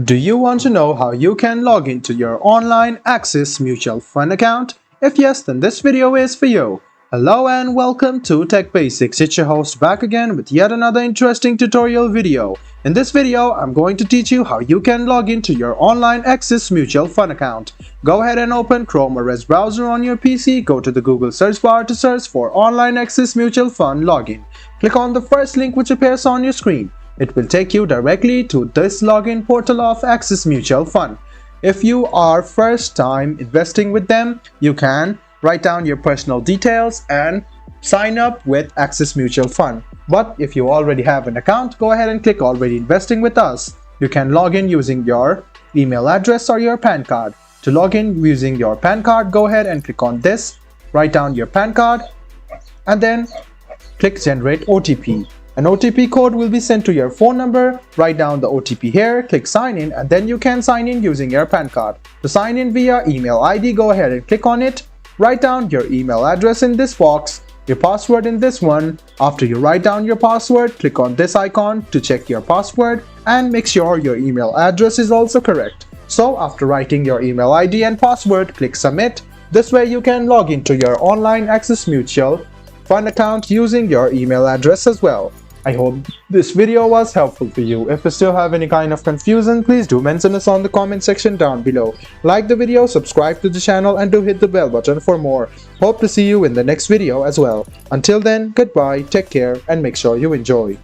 Do you want to know how you can log into your online Axis Mutual Fund account? If yes, then this video is for you. Hello and welcome to Tech Basics. It's your host back again with yet another interesting tutorial video. In this video, I'm going to teach you how you can log into your online Axis Mutual Fund account. Go ahead and open Chrome or Edge browser on your PC. Go to the Google search bar to search for Online Axis Mutual Fund Login. Click on the first link which appears on your screen. It will take you directly to this login portal of Axis Mutual Fund. If you are first time investing with them, you can write down your personal details and sign up with Axis Mutual Fund. But if you already have an account, go ahead and click already investing with us. You can log in using your email address or your PAN card. To log in using your PAN card, go ahead and click on this, write down your PAN card and then click generate OTP. An OTP code will be sent to your phone number. Write down the OTP here, click sign in, and then you can sign in using your PAN card. To sign in via email ID, go ahead and click on it. Write down your email address in this box, your password in this one. After you write down your password, click on this icon to check your password and make sure your email address is also correct. So after writing your email ID and password, click submit. This way you can log into your online Axis Mutual Fund account using your email address as well. I hope this video was helpful for you. If you still have any kind of confusion, please do mention us on the comment section down below. Like the video, subscribe to the channel and do hit the bell button for more. Hope to see you in the next video as well. Until then, goodbye, take care and make sure you enjoy.